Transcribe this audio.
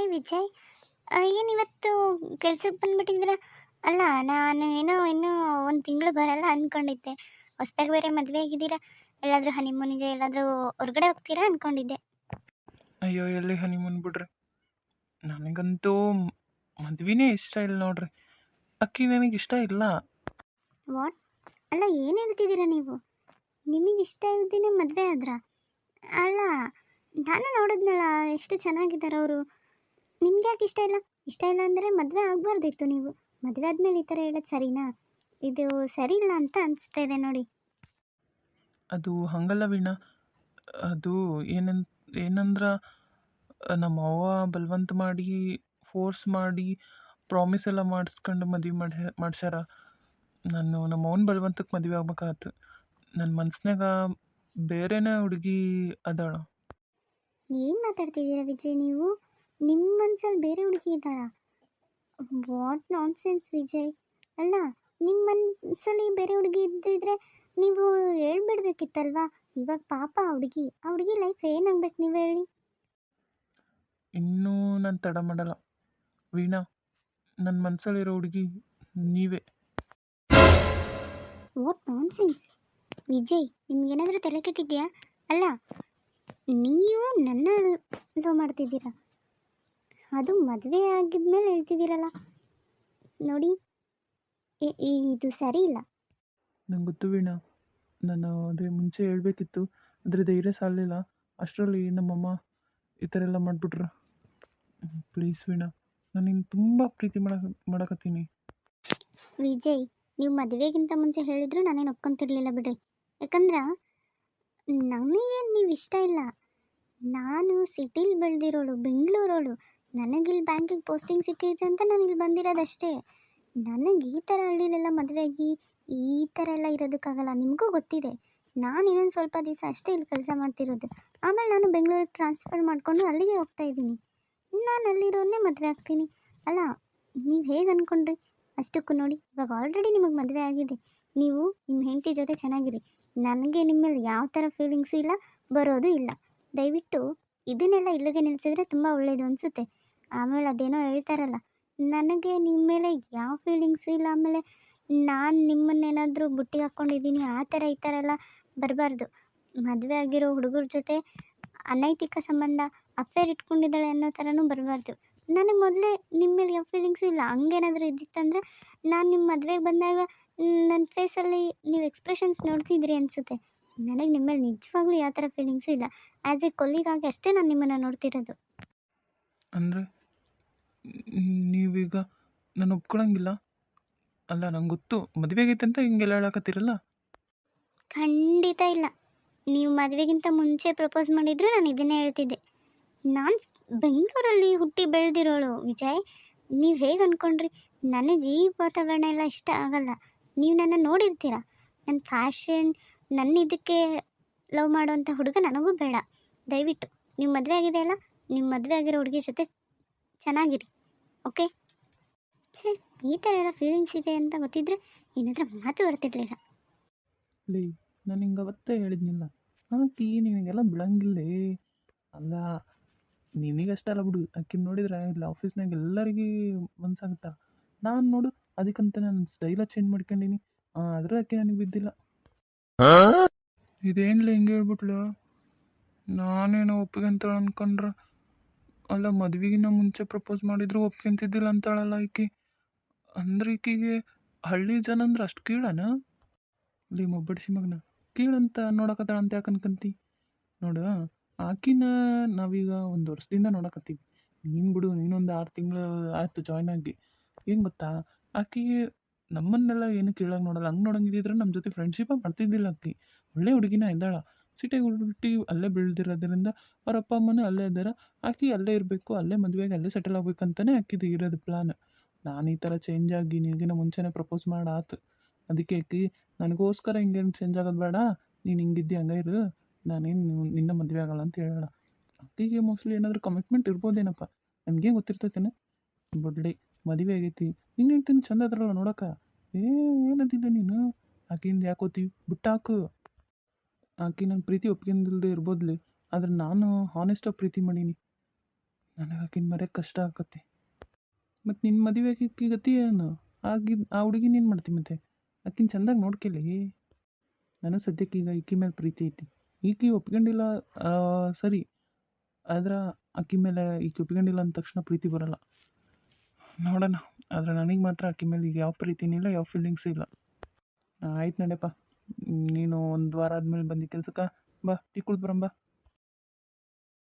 Hi Vijay. ಏನಿವತ್ತು ಕೆಲ್ಸಕ್ಕೆ ಬಂದ್ಬಿಟ್ಟಿದ್ದೀರಾ? ಅಲ್ಲ, ನಾನು ಏನೋ ಇನ್ನೂ ಒಂದು ತಿಂಗಳು ಬರಲ್ಲ ಅಂದ್ಕೊಂಡಿದ್ದೆ. ಹೊಸ್ದಾಗಿ ಬೇರೆ ಮದುವೆ ಆಗಿದ್ದೀರಾ, ಎಲ್ಲಾದರೂ ಹನಿಮೂನಿಗೆ ಎಲ್ಲಾದರೂ ಹೊರಗಡೆ ಹೋಗ್ತೀರಾ ಅಂದ್ಕೊಂಡಿದ್ದೆ. ಅಯ್ಯೋ ಎಲ್ಲಿ ಹನಿಮೂನ್ ಬಿಡ್ರಿ. ನನಗಂತೂ ಮದ್ವೆನೇ ಇಷ್ಟ ಇಲ್ಲ ನೋಡ್ರಿ. ಅಕ್ಕಿ ನನಗೆ ಇಷ್ಟ ಇಲ್ಲ. ವಾಟ್? ಅಲ್ಲ, ಏನು ಹೇಳ್ತಿದ್ದೀರಾ ನೀವು? ನಿಮಗೆ ಇಷ್ಟ ಇಲ್ದೇನೆ ಮದುವೆ ಆದ್ರಾ? ಅಲ್ಲ, ನಾನು ನೋಡಿದ್ನಲ್ಲ, ಎಷ್ಟು ಚೆನ್ನಾಗಿದ್ದಾರೆ ಅವರು. ನಿಮ್ಗೆ ಯಾಕೆ ಇಷ್ಟ ಇಲ್ಲ? ಇಷ್ಟ ಇಲ್ಲ ಅಂದರೆ ಮದುವೆ ಆಗಬಾರ್ದಿತ್ತು ನೀವು. ಮದುವೆ ಆದಮೇಲೆ ಈ ಥರ ಹೇಳೋದು ಸರಿನಾ? ಇದು ಸರಿ ಇಲ್ಲ ಅಂತ ಅನಿಸ್ತಾ ಇದೆ ನೋಡಿ. ಅದು ಹಂಗಲ್ಲ ವೀಣಾ. ಅದು ಏನಂದ್ರೆ ನಮ್ಮ ಅವ್ವ ಬಲವಂತ ಮಾಡಿ, ಫೋರ್ಸ್ ಮಾಡಿ, ಪ್ರಾಮಿಸ್ ಎಲ್ಲ ಮಾಡಿಸ್ಕೊಂಡು ಮದುವೆ ಮಾಡ್ಸ್ಯಾರ. ನಾನು ನಮ್ಮ ಅವ್ನ ಬಲವಂತಕ್ಕೆ ಮದುವೆ ಆಗ್ಬೇಕಾಗತ್ತೆ. ನನ್ನ ಮನ್ಸಿನಾಗ ಬೇರೆನೇ ಹುಡುಗಿ ಅದಾಳ. ಏನು ಮಾತಾಡ್ತಿದ್ದೀರಾ ವಿಜಯ್ ನೀವು? ನಿಮ್ಮ ಮನಸ್ಸಲ್ಲಿ ಬೇರೆ ಹುಡುಗಿ ಇದ್ದಾಳಾ? What nonsense Vijay. ಅಲ್ಲ, ನಿಮ್ಮ ಮನಸ್ಸಲ್ಲಿ ಬೇರೆ ಹುಡುಗಿ ಇದ್ದಿದ್ರೆ ನೀವು ಹೇಳ್ಬಿಡ್ಬೇಕಿತ್ತಲ್ವಾ? ಇವಾಗ ಪಾಪ ಆ ಹುಡುಗಿ ಲೈಫ್ ಏನಾಗ್ಬೇಕು ನೀವು ಹೇಳಿ? ಇನ್ನೂ ನಾನು ತಡ ಮಾಡಲ್ಲ ವೀಣಾ. ನನ್ನ ಮನಸ್ಸಲ್ಲಿರೋ ಹುಡುಗಿ ನೀವೇ. ವಾಟ್ ನಾನ್ ಸೆನ್ಸ್ ವಿಜಯ್, ನಿಮ್ಗೇನಾದರೂ ತಲೆ ಕೆಟ್ಟಿದ್ಯಾ? ಅಲ್ಲ, ನೀವು ನನ್ನ ಲವ್ ಮಾಡ್ತಿದ್ದೀರಾ, ಅದು ಮದುವೆ ಆಗಿದ್ಮೇಲೆ ಹೇಳ್ತಿದ್ದೀರಲ್ಲ. ನೋಡಿ, ಇದು ಸರಿ ಇಲ್ಲ. ನಂಗೆ ಗೊತ್ತು ವೀಣಾ. ನಾನು ಅದೇ ಮುಂಚೆ ಹೇಳಬೇಕಿತ್ತು, ಆದರೆ ಧೈರ್ಯ ಸಾಲಲಿಲ್ಲ. ಅಷ್ಟರಲ್ಲಿ ನಮ್ಮಮ್ಮ ಈ ಥರ ಎಲ್ಲ ಮಾಡಿಬಿಟ್ರು. ಪ್ಲೀಸ್ ವೀಣಾ, ನಾನು ನಿನ್ನ ತುಂಬ ಪ್ರೀತಿ ಮಾಡಕತ್ತೀನಿ. ವಿಜಯ್, ನೀವು ಮದುವೆಗಿಂತ ಮುಂಚೆ ಹೇಳಿದ್ರು ನಾನೇನು ಒಪ್ಕೊಂತಿರ್ಲಿಲ್ಲ ಬಿಡ್ರಿ. ಯಾಕಂದ್ರೆ ನನಗೆ ನೀವು ಇಷ್ಟ ಇಲ್ಲ. ನಾನು ಸಿಟಿಲಿ ಬೆಳೆದಿರೋಳು, ಬೆಂಗಳೂರೋಳು. ನನಗಿಲ್ಲಿ ಬ್ಯಾಂಕಿಗೆ ಪೋಸ್ಟಿಂಗ್ ಸಿಕ್ಕಿದೆ ಅಂತ ನಾನು ಇಲ್ಲಿ ಬಂದಿರೋದಷ್ಟೇ. ನನಗೆ ಈ ಥರ ಹಳ್ಳಿಲೆಲ್ಲ ಮದುವೆಯಾಗಿ ಈ ಥರ ಎಲ್ಲ ಇರೋದಕ್ಕಾಗಲ್ಲ. ನಿಮಗೂ ಗೊತ್ತಿದೆ, ನಾನು ಇನ್ನೊಂದು ಸ್ವಲ್ಪ ದಿವಸ ಅಷ್ಟೇ ಇಲ್ಲಿ ಕೆಲಸ ಮಾಡ್ತಿರೋದು. ಆಮೇಲೆ ನಾನು ಬೆಂಗಳೂರಿಗೆ ಟ್ರಾನ್ಸ್ಫರ್ ಮಾಡಿಕೊಂಡು ಅಲ್ಲಿಗೆ ಹೋಗ್ತಾ ಇದ್ದೀನಿ. ನಾನು ಅಲ್ಲಿರೋನ್ನೇ ಮದುವೆ ಆಗ್ತೀನಿ. ಅಲ್ಲ, ನೀವು ಹೇಗೆ ಅಂದ್ಕೊಂಡ್ರಿ? ಅಷ್ಟಕ್ಕೂ ನೋಡಿ, ಇವಾಗ ಆಲ್ರೆಡಿ ನಿಮಗೆ ಮದುವೆ ಆಗಿದೆ. ನೀವು ನಿಮ್ಮ ಹೆಂಡತಿ ಜೊತೆ ಚೆನ್ನಾಗಿರಿ. ನನಗೆ ನಿಮ್ಮ ಮೇಲೆ ಯಾವ ಥರ ಫೀಲಿಂಗ್ಸು ಇಲ್ಲ, ಬರೋದು ಇಲ್ಲ. ದಯವಿಟ್ಟು ಇದನ್ನೆಲ್ಲ ಇಲ್ಲಿಗೆ ನಿಲ್ಲಿಸಿದ್ರೆ ತುಂಬ ಒಳ್ಳೆಯದು ಅನಿಸುತ್ತೆ. ಆಮೇಲೆ ಅದೇನೋ ಹೇಳ್ತಾರಲ್ಲ, ನನಗೆ ನಿಮ್ಮ ಮೇಲೆ ಯಾವ ಫೀಲಿಂಗ್ಸು ಇಲ್ಲ, ಆಮೇಲೆ ನಾನು ನಿಮ್ಮನ್ನೇನಾದರೂ ಬುಟ್ಟಿಗೆ ಹಾಕ್ಕೊಂಡಿದ್ದೀನಿ, ಆ ಥರ ಈ ಥರ ಎಲ್ಲ ಬರಬಾರ್ದು. ಮದುವೆ ಆಗಿರೋ ಹುಡುಗರ ಜೊತೆ ಅನೈತಿಕ ಸಂಬಂಧ, ಅಫೇರ್ ಇಟ್ಕೊಂಡಿದ್ದಾಳೆ ಅನ್ನೋ ಥರನೂ ಬರಬಾರ್ದು. ನನಗೆ ಮೊದಲೇ ನಿಮ್ಮ ಮೇಲೆ ಯಾವ ಫೀಲಿಂಗ್ಸು ಇಲ್ಲ. ಹಂಗೇನಾದರೂ ಇದ್ದಿತ್ತಂದರೆ ನಾನು ನಿಮ್ಮ ಮದುವೆಗೆ ಬಂದಾಗ ನನ್ನ ಫೇಸಲ್ಲಿ ನೀವು ಎಕ್ಸ್ಪ್ರೆಷನ್ಸ್ ನೋಡ್ತಿದ್ರಿ ಅನಿಸುತ್ತೆ. ನನಗೆ ನಿಮ್ಮ ಮೇಲೆ ನಿಜವಾಗ್ಲೂ ಯಾವ ಥರ ಫೀಲಿಂಗ್ಸು ಇಲ್ಲ. ಆ್ಯಸ್ ಎ ಕೊಲ್ಲಿಗಾಗಿ ಅಷ್ಟೇ ನಾನು ನಿಮ್ಮನ್ನು ನೋಡ್ತಿರೋದು. ಅಂದರೆ ನೀವೀಗ ನಾನು ಒಪ್ಕೊಳಂಗಿಲ್ಲ? ಅಲ್ಲ, ನಂಗೆ ಗೊತ್ತು ಮದುವೆ ಆಗೈತೆ ಅಂತ ಹಿಂಗೆಲ್ಲ ಹೇಳಕತ್ತೀರಲ್ಲ. ಖಂಡಿತ ಇಲ್ಲ. ನೀವು ಮದುವೆಗಿಂತ ಮುಂಚೆ ಪ್ರಪೋಸ್ ಮಾಡಿದ್ರು ನಾನು ಇದನ್ನೇ ಹೇಳ್ತಿದ್ದೆ. ನಾನು ಬೆಂಗಳೂರಲ್ಲಿ ಹುಟ್ಟಿ ಬೆಳೆದಿರೋಳು ವಿಜಯ್. ನೀವು ಹೇಗೆ ಅಂದ್ಕೊಂಡ್ರಿ? ನನಗೆ ಈ ವಾತಾವರಣ ಎಲ್ಲ ಇಷ್ಟ ಆಗಲ್ಲ. ನೀವು ನನ್ನ ನೋಡಿರ್ತೀರ, ನನ್ನ ಫ್ಯಾಷನ್, ನನ್ನ ಇದಕ್ಕೆ ಲವ್ ಮಾಡೋವಂಥ ಹುಡುಗ ನನಗೂ ಬೇಡ. ದಯವಿಟ್ಟು ನೀವು ಮದುವೆ ಆಗಿದೆ ಅಲ್ಲ, ನಿಮ್ಮ ಮದುವೆ ಆಗಿರೋ ಹುಡುಗಿ ಜೊತೆ ಚೆನ್ನಾಗಿರಿ, ಓಕೆ? ಛೇ, ಈ ಥರ ಎಲ್ಲ ಫೀಲಿಂಗ್ಸ್ ಇದೆ ಅಂತ ಗೊತ್ತಿದ್ರೆ ಏನಾದರೂ ಮಾತು ಬರ್ತಿರ್ಲಿಲ್ಲ. ಲೇ, ನಾನು ಹಿಂಗೆ ಅವತ್ತೇ ಹೇಳಿದ್ನಿಲ್ಲ, ಆಕಿ ನಿನಗೆಲ್ಲ ಬಿಡಂಗಿಲ್ಲೇ. ಅಲ್ಲ, ನಿನಗಷ್ಟೇ ಅಲ್ಲ ಬಿಡು, ಆಕಿನ ನೋಡಿದ್ರೆ ಇಲ್ಲಿ ಆಫೀಸ್ನಾಗ ಎಲ್ಲರಿಗೆ ಮನ್ಸಾಗುತ್ತಾ. ನಾನು ನೋಡು, ಅದಕ್ಕಂತ ನಾನು ಸ್ಟೈಲ ಚೇಂಜ್ ಮಾಡ್ಕೊಂಡೀನಿ, ಆದರೂ ಆಕೆ ನನಗೆ ಬಿದ್ದಿಲ್ಲ. ಇದೇನ್ಲ ಹಿಂಗೆ ಹೇಳ್ಬಿಟ್ಲು? ನಾನೇನೋ ಒಪ್ಪಿಗೆಂತ ಅನ್ಕೊಂಡ್ರೆ, ಅಲ್ಲ ಮದ್ವೆಗಿನ್ನ ಮುಂಚೆ ಪ್ರಪೋಸ್ ಮಾಡಿದ್ರು ಒಪ್ಕೊಂತಿದ್ದಿಲ್ಲ ಅಂತಾಳಲ್ಲ ಈಕಿ. ಅಂದ್ರೆ ಈಕಿಗೆ ಹಳ್ಳಿ ಜನ ಅಂದ್ರೆ ಅಷ್ಟು ಕೀಳನ? ಇಲ್ಲಿ ಮೊಬ್ಬಡಿಸಿ ಮಗನ ಕೀಳಂತ ನೋಡಕತ್ತಾಳ ಅಂತ ಯಾಕೆ ಅನ್ಕಂತಿ? ನೋಡು, ಆಕಿನ ನಾವೀಗ 1 ವರ್ಷದಿಂದ ನೋಡಕತ್ತೀವಿ. ನೀನು ಬಿಡು, ನೀನೊಂದು 6 ತಿಂಗಳು ಆಯಿತು ಜಾಯ್ನ್ ಆಗಿ. ಏನು ಗೊತ್ತಾ, ಆಕಿಗೆ ನಮ್ಮನ್ನೆಲ್ಲ ಏನು ಕೀಳಾಗಿ ನೋಡಲ್ಲ. ಹಂಗೆ ನೋಡಂಗಿದ್ರೆ ನಮ್ಮ ಜೊತೆ ಫ್ರೆಂಡ್ಶಿಪ್ಪಾಗಿ ಮಾಡ್ತಿದ್ದಿಲ್ಲ ಆಕಿ. ಒಳ್ಳೆ ಹುಡುಗಿನ ಇದ್ದಾಳ. ಸಿಟಿಗೆ ಹುಟ್ಟಿ ಅಲ್ಲೇ ಬೆಳೆದಿರೋದ್ರಿಂದ ಅವ್ರ ಅಪ್ಪ ಅಮ್ಮನೂ ಅಲ್ಲೇ ಇದ್ದಾರೆ. ಆಕೆ ಅಲ್ಲೇ ಇರಬೇಕು, ಅಲ್ಲೇ ಮದುವೆಗೆ ಅಲ್ಲೇ ಸೆಟಲ್ ಆಗ್ಬೇಕಂತಲೇ ಆಕಿದು ಇರೋದು ಪ್ಲಾನ್. ನಾನು ಈ ಥರ ಚೇಂಜ್ ಆಗಿ ನಿನಗಿನ ಮುಂಚೆನೇ ಪ್ರಪೋಸ್ ಮಾಡಾತು. ಅದಕ್ಕೆ ಆಕಿ ನನಗೋಸ್ಕರ ಹಿಂಗೇನು ಚೇಂಜ್ ಆಗೋದು ಬೇಡ, ನೀನು ಹಿಂಗಿದ್ದಿ ಹಂಗೆ ಇರು, ನಾನೇನು ನಿನ್ನ ಮದುವೆ ಆಗಲ್ಲ ಅಂತ ಹೇಳೋಣ. ಆಕೆಗೆ ಮೋಸ್ಟ್ಲಿ ಏನಾದರೂ ಕಮಿಟ್ಮೆಂಟ್ ಇರ್ಬೋದೇನಪ್ಪ, ನಮಗೇನು ಗೊತ್ತಿರ್ತೈತೇನೆ. ಬಿಡ್ಲಿ, ಮದುವೆ ಆಗೈತಿ, ನಿನ್ನ ಹೇಳ್ತೀನಿ ಚಂದ ಅದ್ರಲ್ಲ ನೋಡೋಕೆ. ಏನಂತಿದ್ದೆ ನೀನು? ಆಕೆಯಿಂದ ಯಾಕೋತೀವಿ, ಬಿಟ್ಟಾಕು. ಆಕೆ ನನ್ನ ಪ್ರೀತಿ ಒಪ್ಕೊಂಡಿಲ್ಲದೆ ಇರ್ಬೋದ್ಲಿ, ಆದರೆ ನಾನು ಹಾನೆಸ್ಟಾಗಿ ಪ್ರೀತಿ ಮಾಡೀನಿ. ನನಗೆ ಆಕಿನ ಮರೆಯೋಕ್ಕೆ ಕಷ್ಟ ಆಕತಿ. ಮತ್ತು ನಿನ್ನ ಮದುವೆಗೆ ಈಕಿ ಗತಿ ಏನು? ಆ ಹುಡುಗಿ ಏನು ಮಾಡ್ತಿ ಮತ್ತೆ? ಆಕಿನ ಚಂದಾಗಿ ನೋಡ್ಕೆಲಿ. ನನಗೆ ಸದ್ಯಕ್ಕೆ ಈಗ ಈಕಿ ಮೇಲೆ ಪ್ರೀತಿ ಐತಿ. ಈಕಿ ಒಪ್ಕೊಂಡಿಲ್ಲ, ಸರಿ, ಆದ್ರೆ ಆಕಿ ಮೇಲೆ ಈಕಿ ಒಪ್ಕೊಂಡಿಲ್ಲ ಅಂದ ತಕ್ಷಣ ಪ್ರೀತಿ ಬರಲ್ಲ. ನೋಡೋಣ. ಆದರೆ ನನಗೆ ಮಾತ್ರ ಆಕಿ ಮೇಲೆ ಈಗ ಯಾವ ಪ್ರೀತಿನೂ ಇಲ್ಲ, ಯಾವ ಫೀಲಿಂಗ್ಸು ಇಲ್ಲ. ಆಯ್ತು ನಡೆಯಪ್ಪ, ನೀನು ಒಂದು ವಾರ ಆದಮೇಲೆ ಬಂದು ಕೆಲ್ಸಕ್ಕೆ ಬಾ, ಟೀ ಕುಡ್ದು ಬರಂಬ.